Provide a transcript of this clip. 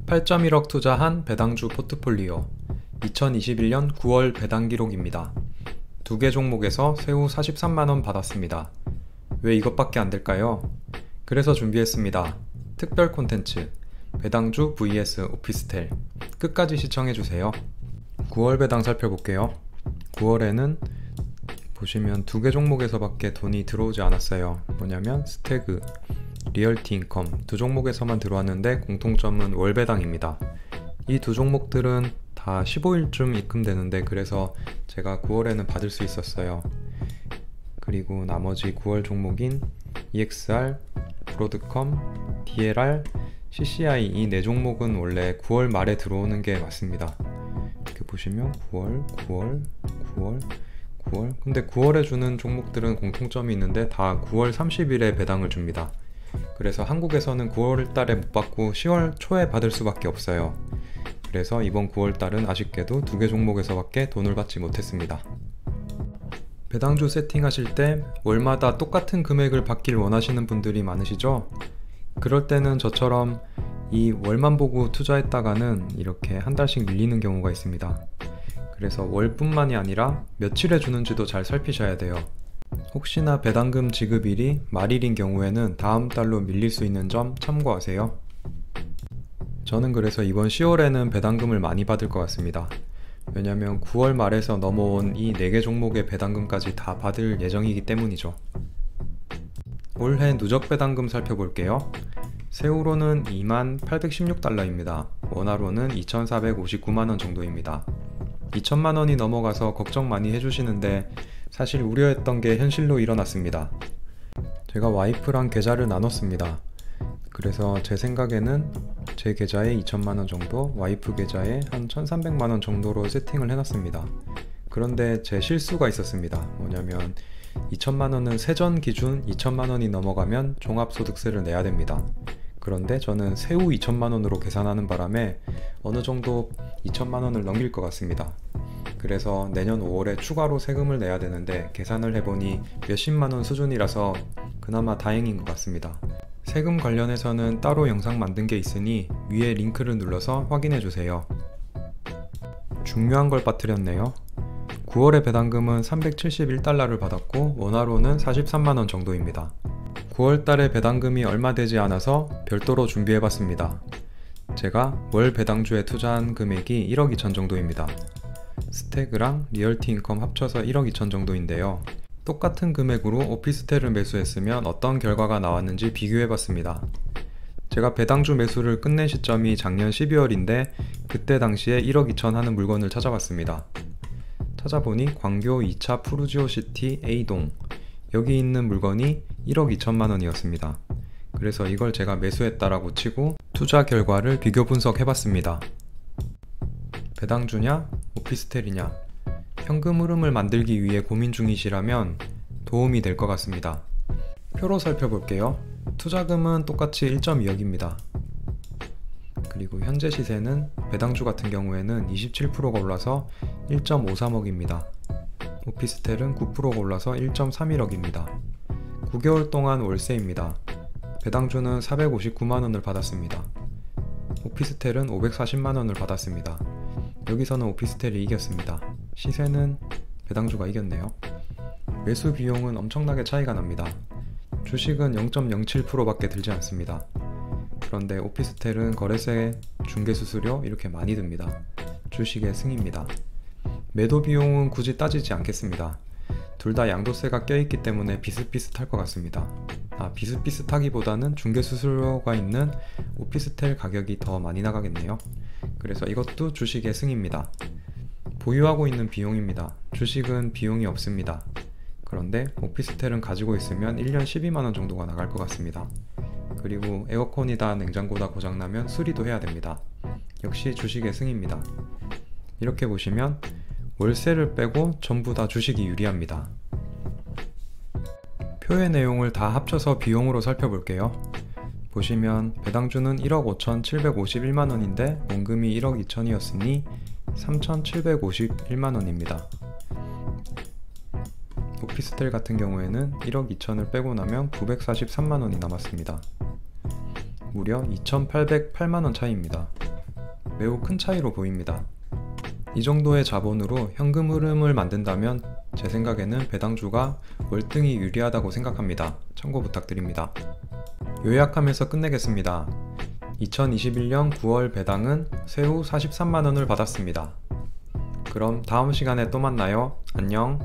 8.1억 투자한 배당주 포트폴리오 2021년 9월 배당 기록입니다. 두 개 종목에서 새우 43만원 받았습니다. 왜 이것밖에 안 될까요? 그래서 준비했습니다. 특별 콘텐츠 배당주 vs 오피스텔 끝까지 시청해주세요. 9월 배당 살펴볼게요. 9월에는 보시면 두 개 종목에서밖에 돈이 들어오지 않았어요. 뭐냐면 스태그, 리얼티 인컴 두 종목에서만 들어왔는데 공통점은 월 배당입니다. 이 두 종목들은 다 15일쯤 입금되는데 그래서 제가 9월에는 받을 수 있었어요. 그리고 나머지 9월 종목인 EXR, 브로드컴, DLR, CCI 이 네 종목은 원래 9월 말에 들어오는 게 맞습니다. 이렇게 보시면 9월 근데 9월에 주는 종목들은 공통점이 있는데 다 9월 30일에 배당을 줍니다. 그래서 한국에서는 9월 달에 못 받고 10월 초에 받을 수밖에 없어요. 그래서 이번 9월 달은 아쉽게도 두 개 종목에서밖에 돈을 받지 못했습니다. 배당주 세팅하실 때 월마다 똑같은 금액을 받길 원하시는 분들이 많으시죠? 그럴 때는 저처럼 이 월만 보고 투자했다가는 이렇게 한 달씩 밀리는 경우가 있습니다. 그래서 월뿐만이 아니라 며칠에 주는지도 잘 살피셔야 돼요. 혹시나 배당금 지급일이 말일인 경우에는 다음 달로 밀릴 수 있는 점 참고하세요. 저는 그래서 이번 10월에는 배당금을 많이 받을 것 같습니다. 왜냐면 9월 말에서 넘어온 이 4개 종목의 배당금까지 다 받을 예정이기 때문이죠. 올해 누적 배당금 살펴볼게요. 새우로는 2816달러입니다. 원화로는 2459만원 정도입니다. 2천만원이 넘어가서 걱정 많이 해주시는데 사실 우려했던 게 현실로 일어났습니다. 제가 와이프랑 계좌를 나눴습니다. 그래서 제 생각에는 제 계좌에 2천만원 정도, 와이프 계좌에 한 1300만원 정도로 세팅을 해놨습니다. 그런데 제 실수가 있었습니다. 뭐냐면 2천만원은 세전 기준 2천만원이 넘어가면 종합소득세를 내야 됩니다. 그런데 저는 새우 2천만원으로 계산하는 바람에 어느 정도 2천만원을 넘길 것 같습니다. 그래서 내년 5월에 추가로 세금을 내야 되는데 계산을 해보니 몇십만원 수준이라서 그나마 다행인 것 같습니다. 세금 관련해서는 따로 영상 만든 게 있으니 위에 링크를 눌러서 확인해주세요. 중요한 걸 빠뜨렸네요. 9월의 배당금은 371달러를 받았고 원화로는 43만원 정도입니다. 9월달에 배당금이 얼마 되지 않아서 별도로 준비해봤습니다. 제가 월 배당주에 투자한 금액이 1억 2천 정도입니다. 스태그랑 리얼티 인컴 합쳐서 1억 2천 정도인데요. 똑같은 금액으로 오피스텔을 매수했으면 어떤 결과가 나왔는지 비교해봤습니다. 제가 배당주 매수를 끝낸 시점이 작년 12월인데 그때 당시에 1억 2천 하는 물건을 찾아봤습니다. 찾아보니 광교 2차 푸르지오시티 A동 여기 있는 물건이 1억 2천만 원이었습니다. 그래서 이걸 제가 매수했다라고 치고 투자 결과를 비교 분석해봤습니다. 배당주냐 오피스텔이냐 현금 흐름을 만들기 위해 고민 중이시라면 도움이 될 것 같습니다. 표로 살펴볼게요. 투자금은 똑같이 1.2억입니다. 그리고 현재 시세는 배당주 같은 경우에는 27%가 올라서 1.53억입니다. 오피스텔은 9%가 올라서 1.31억입니다. 9개월 동안 월세입니다. 배당주는 459만원을 받았습니다. 오피스텔은 540만원을 받았습니다. 여기서는 오피스텔이 이겼습니다. 시세는 배당주가 이겼네요. 매수 비용은 엄청나게 차이가 납니다. 주식은 0.07% 밖에 들지 않습니다. 그런데 오피스텔은 거래세, 중개수수료 이렇게 많이 듭니다. 주식의 승입니다. 매도 비용은 굳이 따지지 않겠습니다. 둘 다 양도세가 껴있기 때문에 비슷비슷할 것 같습니다. 비슷비슷하기보다는 중개수수료가 있는 오피스텔 가격이 더 많이 나가겠네요. 그래서 이것도 주식의 승입니다. 보유하고 있는 비용입니다. 주식은 비용이 없습니다. 그런데 오피스텔은 가지고 있으면 1년 12만원 정도가 나갈 것 같습니다. 그리고 에어컨이다 냉장고다 고장나면 수리도 해야 됩니다. 역시 주식의 승입니다. 이렇게 보시면 월세를 빼고 전부 다 주식이 유리합니다. 표의 내용을 다 합쳐서 비용으로 살펴볼게요. 보시면 배당주는 1억 5,751만원인데 원금이 1억 2천이었으니 3,751만원입니다. 오피스텔 같은 경우에는 1억 2천을 빼고 나면 943만원이 남았습니다. 무려 2,808만원 차이입니다. 매우 큰 차이로 보입니다. 이 정도의 자본으로 현금 흐름을 만든다면 제 생각에는 배당주가 월등히 유리하다고 생각합니다. 참고 부탁드립니다. 요약하면서 끝내겠습니다. 2021년 9월 배당은 새우 43만원을 받았습니다. 그럼 다음 시간에 또 만나요. 안녕.